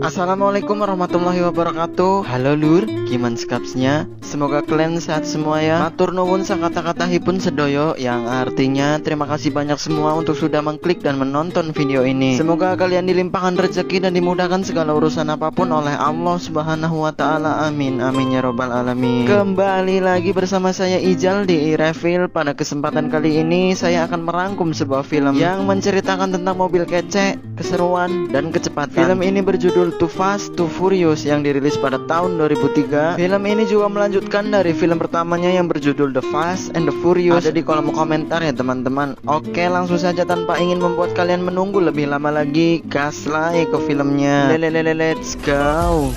Assalamualaikum warahmatullahi wabarakatuh. Halo lur, gimana skapsnya? Semoga kalian sehat semua ya. Matur nuwun sakata-kata hipun sedoyo, yang artinya terima kasih banyak semua untuk sudah mengklik dan menonton video ini. Semoga kalian dilimpahkan rezeki dan dimudahkan segala urusan apapun oleh Allah Subhanahu wa taala. Amin amin ya robbal alamin. Kembali lagi bersama saya Ijal di Review. Pada kesempatan kali ini saya akan merangkum sebuah film yang menceritakan tentang mobil kece, keseruan dan kecepatan. Film ini berjudul Too Fast, Too Furious yang dirilis pada tahun 2003. Film ini juga melanjutkan dari film pertamanya yang berjudul The Fast and the Furious. Ada di kolom komentar ya teman-teman. Oke, langsung saja tanpa ingin membuat kalian menunggu lebih lama lagi, gaslah ke filmnya. Let's go.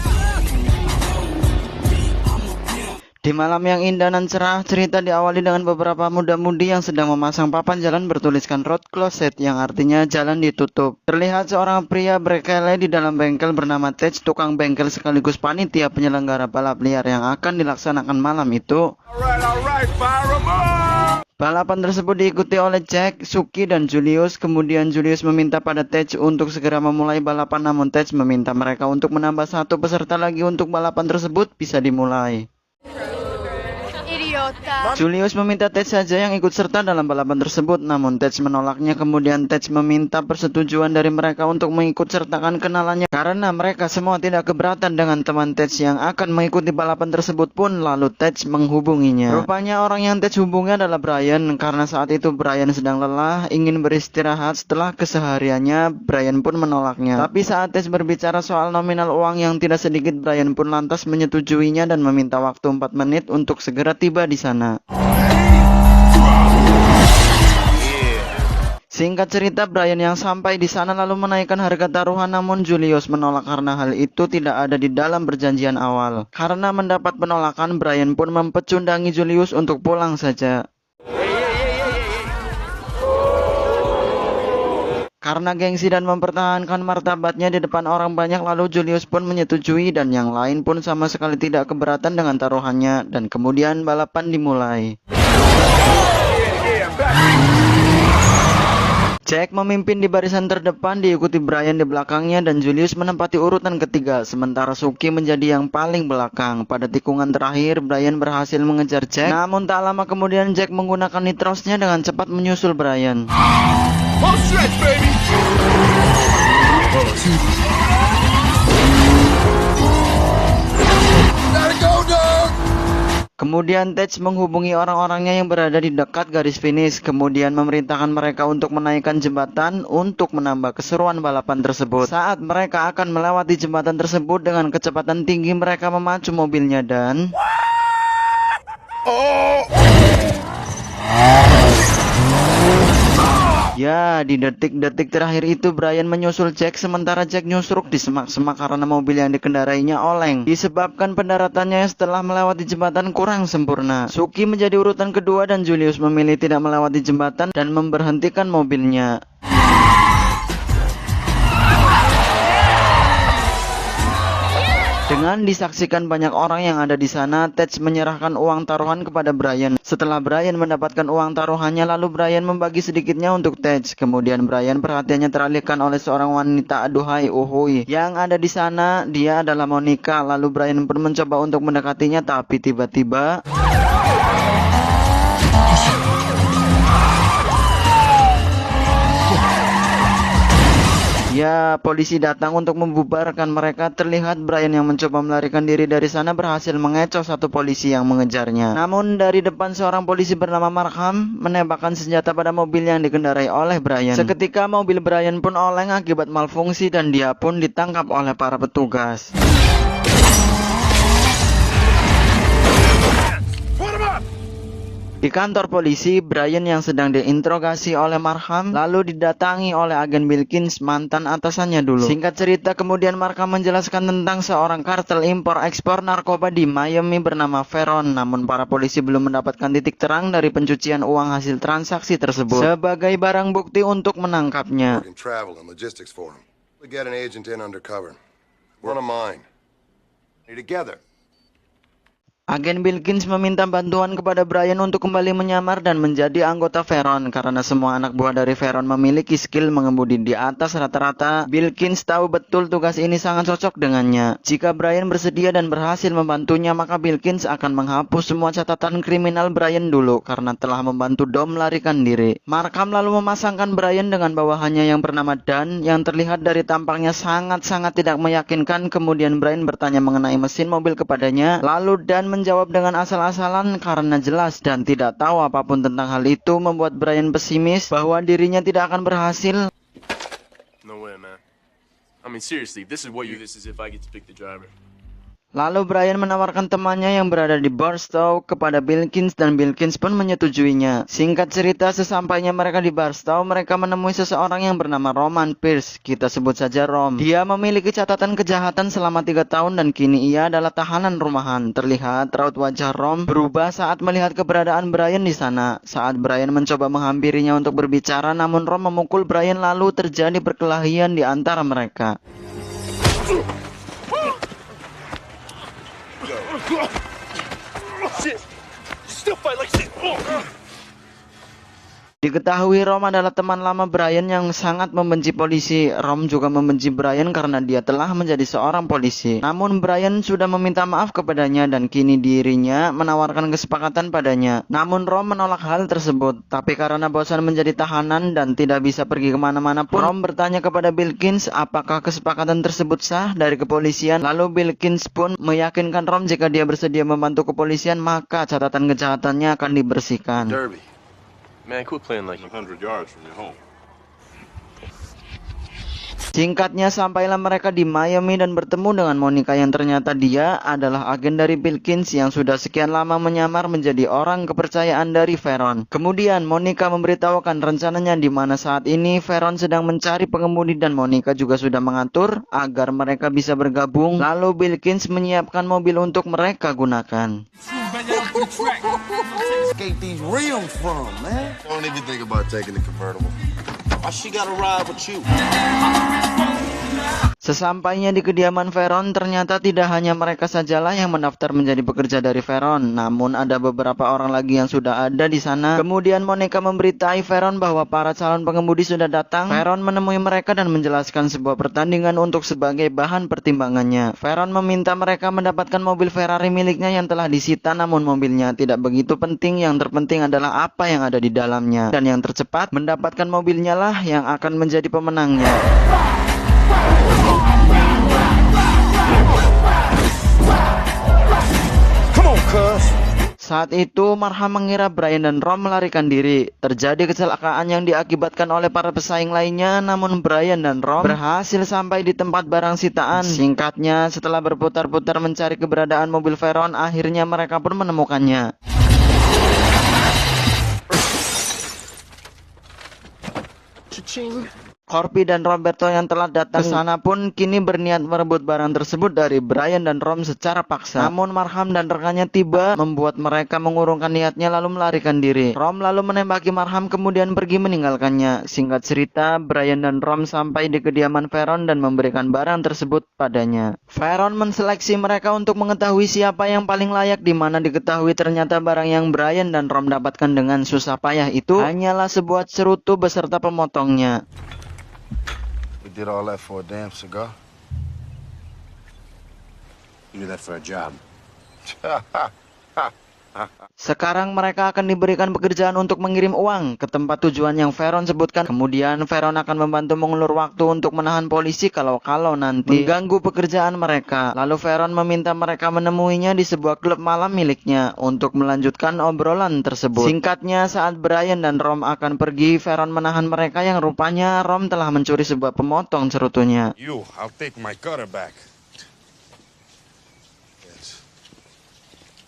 Di malam yang indah dan cerah, cerita diawali dengan beberapa muda-mudi yang sedang memasang papan jalan bertuliskan road closed, yang artinya jalan ditutup. Terlihat seorang pria berkele di dalam bengkel bernama Tej, tukang bengkel sekaligus panitia penyelenggara balap liar yang akan dilaksanakan malam itu. Balapan tersebut diikuti oleh Jack, Suki, dan Julius. Kemudian Julius meminta pada Tej untuk segera memulai balapan, namun Tej meminta mereka untuk menambah satu peserta lagi untuk balapan tersebut bisa dimulai. Julius meminta Tej saja yang ikut serta dalam balapan tersebut, namun Tej menolaknya. Kemudian Tej meminta persetujuan dari mereka untuk mengikut sertakan kenalannya karena mereka semua tidak keberatan dengan teman Tej yang akan mengikuti balapan tersebut pun. Lalu Tej menghubunginya. Rupanya orang yang Tej hubungi adalah Brian, karena saat itu Brian sedang lelah, ingin beristirahat setelah kesehariannya. Brian pun menolaknya. Tapi saat Tej berbicara soal nominal uang yang tidak sedikit, Brian pun lantas menyetujuinya dan meminta waktu 4 menit untuk segera tiba di sana. Singkat cerita, Brian yang sampai di sana lalu menaikkan harga taruhan, namun Julius menolak karena hal itu tidak ada di dalam perjanjian awal. Karena mendapat penolakan, Brian pun mempecundangi Julius untuk pulang saja. Karena gengsi dan mempertahankan martabatnya di depan orang banyak, lalu Julius pun menyetujui dan yang lain pun sama sekali tidak keberatan dengan taruhannya, dan kemudian balapan dimulai. Jack memimpin di barisan terdepan, diikuti Brian di belakangnya, dan Julius menempati urutan ketiga, sementara Suki menjadi yang paling belakang. Pada tikungan terakhir, Brian berhasil mengejar Jack, namun tak lama kemudian Jack menggunakan nitrosnya dengan cepat menyusul Brian. Kemudian Tej menghubungi orang-orangnya yang berada di dekat garis finish, kemudian memerintahkan mereka untuk menaikkan jembatan untuk menambah keseruan balapan tersebut. Saat mereka akan melewati jembatan tersebut dengan kecepatan tinggi, mereka memacu mobilnya dan ya, di detik-detik terakhir itu Brian menyusul Jack, sementara Jack nyusruk di semak-semak karena mobil yang dikendarainya oleng disebabkan pendaratannya setelah melewati jembatan kurang sempurna. Suki menjadi urutan kedua dan Julius memilih tidak melewati jembatan dan memberhentikan mobilnya. Dengan disaksikan banyak orang yang ada di sana, Tej menyerahkan uang taruhan kepada Brian. Setelah Brian mendapatkan uang taruhannya, lalu Brian membagi sedikitnya untuk Tej. Kemudian Brian perhatiannya teralihkan oleh seorang wanita aduhai uhui yang ada di sana. Dia adalah Monica. Lalu Brian pun mencoba untuk mendekatinya, tapi tiba-tiba ya, polisi datang untuk membubarkan mereka. Terlihat Brian yang mencoba melarikan diri dari sana berhasil mengecoh satu polisi yang mengejarnya. Namun dari depan seorang polisi bernama Markham menembakkan senjata pada mobil yang dikendarai oleh Brian. Seketika mobil Brian pun oleng akibat malfungsi dan dia pun ditangkap oleh para petugas. Di kantor polisi, Brian yang sedang diinterogasi oleh Markham lalu didatangi oleh agen Wilkins, mantan atasannya dulu. Singkat cerita, kemudian Markham menjelaskan tentang seorang kartel impor-ekspor narkoba di Miami bernama Veron. Namun para polisi belum mendapatkan titik terang dari pencucian uang hasil transaksi tersebut sebagai barang bukti untuk menangkapnya. Agen Bilkins meminta bantuan kepada Brian untuk kembali menyamar dan menjadi anggota Veron karena semua anak buah dari Veron memiliki skill mengemudi di atas rata-rata. Bilkins tahu betul tugas ini sangat cocok dengannya. Jika Brian bersedia dan berhasil membantunya, maka Bilkins akan menghapus semua catatan kriminal Brian dulu karena telah membantu Dom melarikan diri. Markham lalu memasangkan Brian dengan bawahannya yang bernama Dan yang terlihat dari tampangnya sangat-sangat tidak meyakinkan. Kemudian Brian bertanya mengenai mesin mobil kepadanya, lalu Dan menjawab dengan asal-asalan karena jelas dan tidak tahu apapun tentang hal itu membuat Brian pesimis bahwa dirinya tidak akan berhasil. No way, man. I mean, seriously, this is if I get to pick the driver. Lalu Brian menawarkan temannya yang berada di Barstow kepada Bilkins dan Bilkins pun menyetujuinya. Singkat cerita, sesampainya mereka di Barstow, mereka menemui seseorang yang bernama Roman Pierce. Kita sebut saja Rom. Dia memiliki catatan kejahatan selama 3 tahun dan kini ia adalah tahanan rumahan. Terlihat raut wajah Rom berubah saat melihat keberadaan Brian di sana. Saat Brian mencoba menghampirinya untuk berbicara, namun Rom memukul Brian lalu terjadi perkelahian di antara mereka. Shit! You still fight like shit! Diketahui Rom adalah teman lama Brian yang sangat membenci polisi. Rom juga membenci Brian karena dia telah menjadi seorang polisi. Namun Brian sudah meminta maaf kepadanya dan kini dirinya menawarkan kesepakatan padanya. Namun Rom menolak hal tersebut. Tapi karena bosan menjadi tahanan dan tidak bisa pergi kemana-mana pun, Rom bertanya kepada Bilkins apakah kesepakatan tersebut sah dari kepolisian. Lalu Bilkins pun meyakinkan Rom jika dia bersedia membantu kepolisian maka catatan kejahatannya akan dibersihkan. Derby. Man, quit playing like 100 yards from your home. Singkatnya, sampailah mereka di Miami dan bertemu dengan Monica yang ternyata dia adalah agen dari Bilkins yang sudah sekian lama menyamar menjadi orang kepercayaan dari Veron. Kemudian Monica memberitahukan rencananya di mana saat ini Veron sedang mencari pengemudi dan Monica juga sudah mengatur agar mereka bisa bergabung. Lalu Bilkins menyiapkan mobil untuk mereka gunakan. Escape these rims from, man. Don't even think about taking the convertible. Why she gotta ride with you? Sesampainya di kediaman Veron, ternyata tidak hanya mereka sajalah yang mendaftar menjadi pekerja dari Veron, namun ada beberapa orang lagi yang sudah ada di sana. Kemudian Monica memberitahu Veron bahwa para calon pengemudi sudah datang. Veron menemui mereka dan menjelaskan sebuah pertandingan untuk sebagai bahan pertimbangannya. Veron meminta mereka mendapatkan mobil Ferrari miliknya yang telah disita, namun mobilnya tidak begitu penting. Yang terpenting adalah apa yang ada di dalamnya, dan yang tercepat mendapatkan mobilnya lah yang akan menjadi pemenangnya. Saat itu Markham mengira Brian dan Rom melarikan diri. Terjadi kecelakaan yang diakibatkan oleh para pesaing lainnya, namun Brian dan Rom berhasil sampai di tempat barang sitaan. Singkatnya, setelah berputar-putar mencari keberadaan mobil Veron, akhirnya mereka pun menemukannya. Corby dan Roberto yang telah datang ke sana pun kini berniat merebut barang tersebut dari Brian dan Rom secara paksa. Namun Markham dan rekannya tiba membuat mereka mengurungkan niatnya lalu melarikan diri. Rom lalu menembaki Markham kemudian pergi meninggalkannya. Singkat cerita, Brian dan Rom sampai di kediaman Veron dan memberikan barang tersebut padanya. Veron menseleksi mereka untuk mengetahui siapa yang paling layak, di mana diketahui ternyata barang yang Brian dan Rom dapatkan dengan susah payah itu hanyalah sebuah cerutu beserta pemotongnya. We did all that for a damn cigar. You did that for a job. Sekarang mereka akan diberikan pekerjaan untuk mengirim uang ke tempat tujuan yang Veron sebutkan. Kemudian Veron akan membantu mengulur waktu untuk menahan polisi kalau nanti mengganggu pekerjaan mereka. Lalu Veron meminta mereka menemuinya di sebuah klub malam miliknya untuk melanjutkan obrolan tersebut. Singkatnya, saat Brian dan Rom akan pergi, Veron menahan mereka yang rupanya Rom telah mencuri sebuah pemotong cerutunya. I'll take my cutter back. Yes.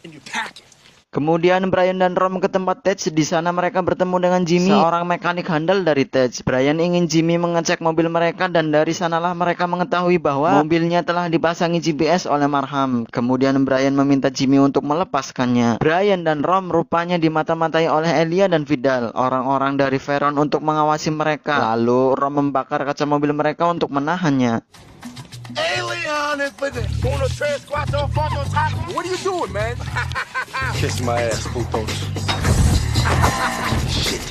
And you pack it. Kemudian Brian dan Rom ke tempat Tej. Di sana mereka bertemu dengan Jimmy, seorang mekanik handal dari Tej. Brian ingin Jimmy mengecek mobil mereka dan dari sanalah mereka mengetahui bahwa mobilnya telah dipasangi GPS oleh Markham. Kemudian Brian meminta Jimmy untuk melepaskannya. Brian dan Rom rupanya dimata-matai oleh Elia dan Vidal, orang-orang dari Veron, untuk mengawasi mereka. Lalu Rom membakar kaca mobil mereka untuk menahannya. Alien infinite. Uno, tres, cuatro, cuatro, taco. What are you doing, man? Kiss my ass, putos. Shit.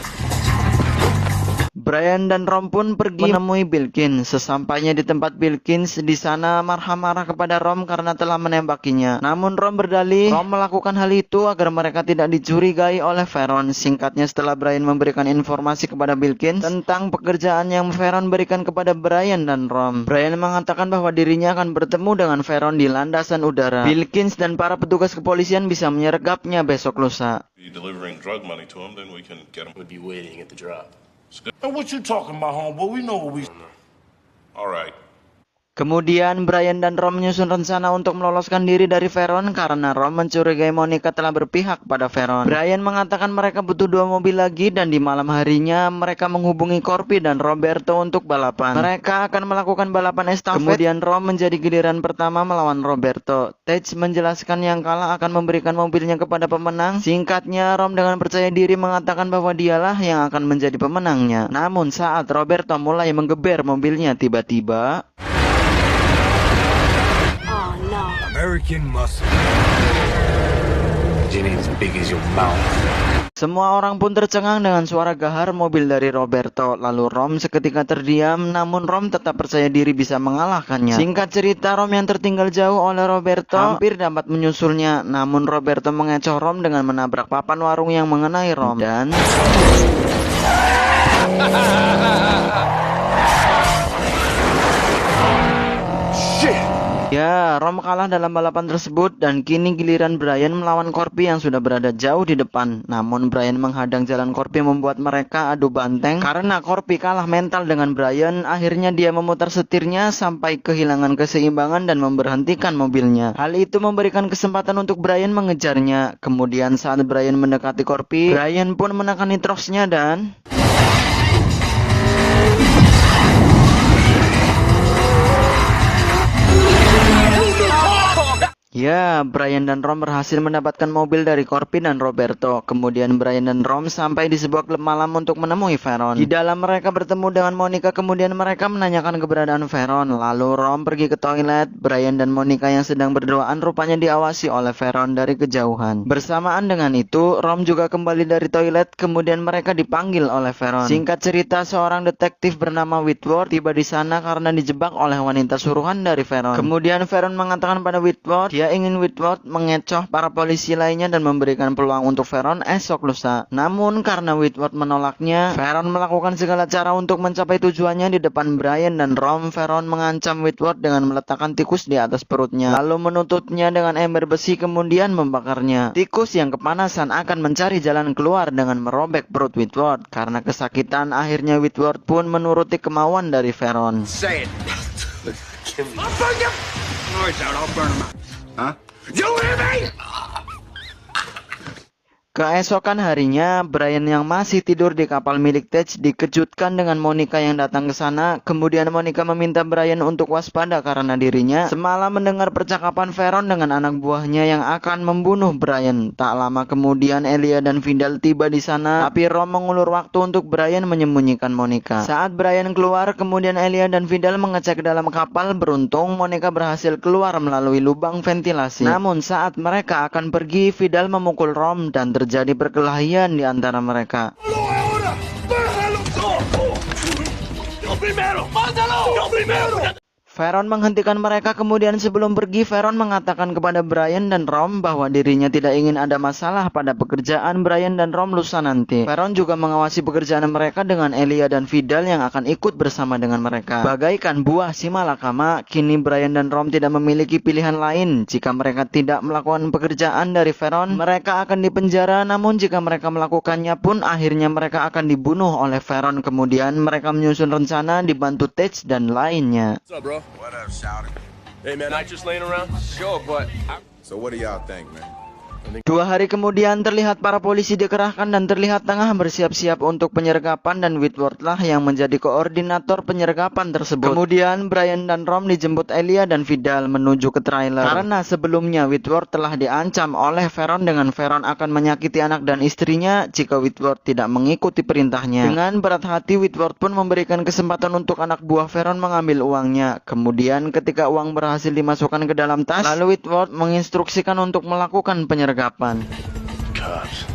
Brian dan Rom pun pergi menemui Bilkins. Sesampainya di tempat Bilkins, di sana marah-marah kepada Rom karena telah menembakinya. Namun Rom berdalih, Rom melakukan hal itu agar mereka tidak dicurigai oleh Veron. Singkatnya, setelah Brian memberikan informasi kepada Bilkins tentang pekerjaan yang Veron berikan kepada Brian dan Rom, Brian mengatakan bahwa dirinya akan bertemu dengan Veron di landasan udara. Bilkins dan para petugas kepolisian bisa menyergapnya besok lusa. Delivering drug money to him, then we can get him. Would be waiting at the drop. And what you talking about, homeboy? We know what we... All right. Kemudian Brian dan Rom menyusun rencana untuk meloloskan diri dari Veron karena Rom mencurigai Monica telah berpihak pada Veron. Brian mengatakan mereka butuh 2 mobil lagi dan di malam harinya mereka menghubungi Corpi dan Roberto untuk balapan. Mereka akan melakukan balapan estafet. Kemudian Rom menjadi giliran pertama melawan Roberto. Tej menjelaskan yang kalah akan memberikan mobilnya kepada pemenang. Singkatnya, Rom dengan percaya diri mengatakan bahwa dialah yang akan menjadi pemenangnya. Namun saat Roberto mulai menggeber mobilnya, tiba-tiba American muscle. Jenny as big as your mouth. semua orang pun tercengang dengan suara gahar mobil dari Roberto. Lalu Rom seketika terdiam, namun Rom tetap percaya diri bisa mengalahkannya. Singkat cerita, Rom yang tertinggal jauh oleh Roberto hampir dapat menyusulnya. Namun Roberto mengecoh Rom dengan menabrak papan warung yang mengenai Rom. Dan ya, Rom kalah dalam balapan tersebut dan kini giliran Brian melawan Corpi yang sudah berada jauh di depan. Namun Brian menghadang jalan Corpi membuat mereka adu banteng. Karena Corpi kalah mental dengan Brian, akhirnya dia memutar setirnya sampai kehilangan keseimbangan dan memberhentikan mobilnya. Hal itu memberikan kesempatan untuk Brian mengejarnya. Kemudian saat Brian mendekati Corpi, Brian pun menekan nitrosnya dan ya, Brian dan Rom berhasil mendapatkan mobil dari Corpi dan Roberto. Kemudian Brian dan Rom sampai di sebuah klub malam untuk menemui Veron. Di dalam mereka bertemu dengan Monica, kemudian mereka menanyakan keberadaan Veron. Lalu Rom pergi ke toilet. Brian dan Monica yang sedang berduaan rupanya diawasi oleh Veron dari kejauhan. Bersamaan dengan itu, Rom juga kembali dari toilet, kemudian mereka dipanggil oleh Veron. Singkat cerita, seorang detektif bernama Whitworth tiba di sana karena dijebak oleh wanita suruhan dari Veron. Kemudian Veron mengatakan pada Whitworth, dia ingin Whitworth mengecoh para polisi lainnya dan memberikan peluang untuk Veron esok lusa. Namun karena Whitworth menolaknya, Veron melakukan segala cara untuk mencapai tujuannya. Di depan Brian dan Rom, Veron mengancam Whitworth dengan meletakkan tikus di atas perutnya, lalu menutupnya dengan ember besi kemudian membakarnya. Tikus yang kepanasan akan mencari jalan keluar dengan merobek perut Whitworth. Karena kesakitan, akhirnya Whitworth pun menuruti kemauan dari Veron. Say it. I'll burn you. Noise out, I'll burn him out. Huh? You hear me? Keesokan harinya, Brian yang masih tidur di kapal milik Tej dikejutkan dengan Monica yang datang ke sana. Kemudian Monica meminta Brian untuk waspada karena dirinya semalam mendengar percakapan Veron dengan anak buahnya yang akan membunuh Brian. Tak lama kemudian Elia dan Vidal tiba di sana, tapi Rom mengulur waktu untuk Brian menyembunyikan Monica. Saat Brian keluar, kemudian Elia dan Vidal mengecek dalam kapal. Beruntung Monica berhasil keluar melalui lubang ventilasi. Namun saat mereka akan pergi, Vidal memukul Rom dan terjadi perkelahian di antara mereka. Veron menghentikan mereka, kemudian sebelum pergi Veron mengatakan kepada Brian dan Rom bahwa dirinya tidak ingin ada masalah pada pekerjaan Brian dan Rom lusa nanti. Veron juga mengawasi pekerjaan mereka dengan Elia dan Vidal yang akan ikut bersama dengan mereka. Bagaikan buah si malakama, kini Brian dan Rom tidak memiliki pilihan lain. Jika mereka tidak melakukan pekerjaan dari Veron, mereka akan dipenjara. Namun jika mereka melakukannya pun, akhirnya mereka akan dibunuh oleh Veron. Kemudian mereka menyusun rencana dibantu Tej dan lainnya. What's up, bro? What up, shouting? Hey, man, I just laying around? Sure, but... So what do y'all think, man? 2 hari kemudian terlihat para polisi dikerahkan dan terlihat tengah bersiap-siap untuk penyergapan, dan Whitworth lah yang menjadi koordinator penyergapan tersebut. Kemudian Brian dan Rom dijemput Elia dan Vidal menuju ke trailer. Karena sebelumnya Whitworth telah diancam oleh Veron dengan Veron akan menyakiti anak dan istrinya jika Whitworth tidak mengikuti perintahnya. Dengan berat hati Whitworth pun memberikan kesempatan untuk anak buah Veron mengambil uangnya. Kemudian ketika uang berhasil dimasukkan ke dalam tas, lalu Whitworth menginstruksikan untuk melakukan penyergapan. Cops.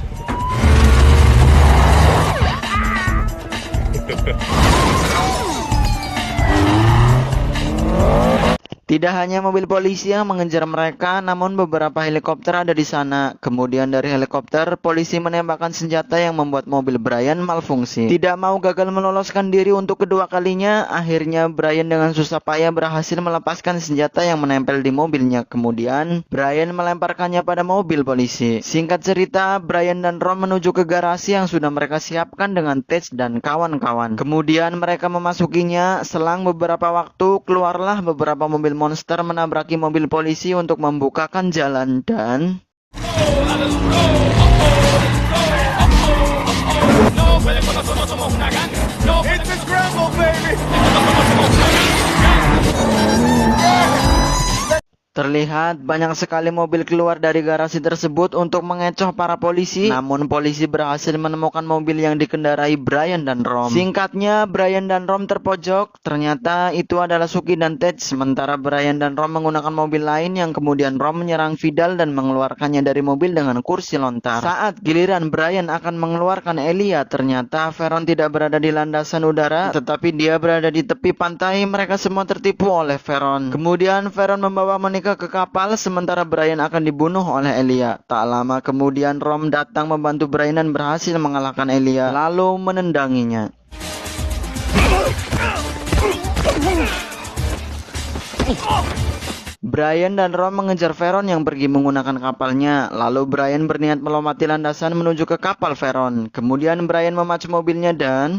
Tidak hanya mobil polisi yang mengejar mereka, namun beberapa helikopter ada di sana. Kemudian dari helikopter, polisi menembakkan senjata yang membuat mobil Brian malfungsi. Tidak mau gagal meloloskan diri untuk kedua kalinya, akhirnya Brian dengan susah payah berhasil melepaskan senjata yang menempel di mobilnya. Kemudian, Brian melemparkannya pada mobil polisi. Singkat cerita, Brian dan Rom menuju ke garasi yang sudah mereka siapkan dengan Tej dan kawan-kawan. Kemudian mereka memasukinya. Selang beberapa waktu, keluarlah beberapa mobil monster menabraki mobil polisi untuk membukakan jalan dan It's a scramble, baby! terlihat banyak sekali mobil keluar dari garasi tersebut untuk mengecoh para polisi. Namun polisi berhasil menemukan mobil yang dikendarai Brian dan Rom. Singkatnya, Brian dan Rom terpojok. Ternyata itu adalah Suki dan Tej. Sementara Brian dan Rom menggunakan mobil lain yang kemudian Rom menyerang Vidal dan mengeluarkannya dari mobil dengan kursi lontar. Saat giliran Brian akan mengeluarkan Elia, ternyata Veron tidak berada di landasan udara, tetapi dia berada di tepi pantai. Mereka semua tertipu oleh Veron. Kemudian Veron membawa Monica ke kapal, sementara Brian akan dibunuh oleh Elia. Tak lama kemudian Rom datang membantu Brian dan berhasil mengalahkan Elia, lalu menendanginya. Brian dan Rom mengejar Veron yang pergi menggunakan kapalnya. Lalu Brian berniat melompati landasan menuju ke kapal Veron. Kemudian Brian memacu mobilnya dan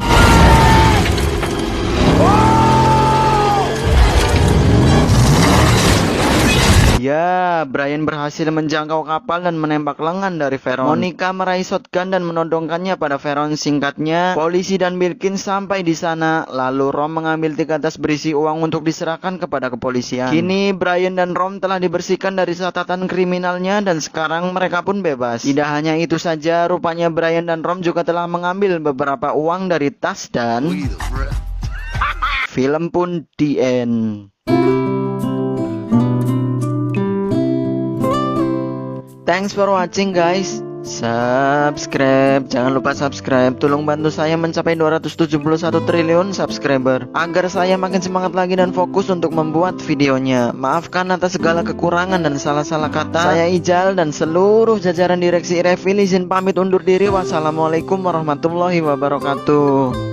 ya, Brian berhasil menjangkau kapal dan menembak lengan dari Veron. Monica meraih shotgun dan menodongkannya pada Veron. Singkatnya, polisi dan Birkin sampai di sana. Lalu Rom mengambil 3 tas berisi uang untuk diserahkan kepada kepolisian. Kini Brian dan Rom telah dibersihkan dari catatan kriminalnya dan sekarang mereka pun bebas. Tidak hanya itu saja, rupanya Brian dan Rom juga telah mengambil beberapa uang dari tas dan film pun di end. Thanks for watching guys. Subscribe, jangan lupa subscribe. Tolong bantu saya mencapai 271 triliun subscriber agar saya makin semangat lagi dan fokus untuk membuat videonya. Maafkan atas segala kekurangan dan salah-salah kata. Saya Ijal dan seluruh jajaran direksi Revil izin pamit undur diri. Wassalamualaikum warahmatullahi wabarakatuh.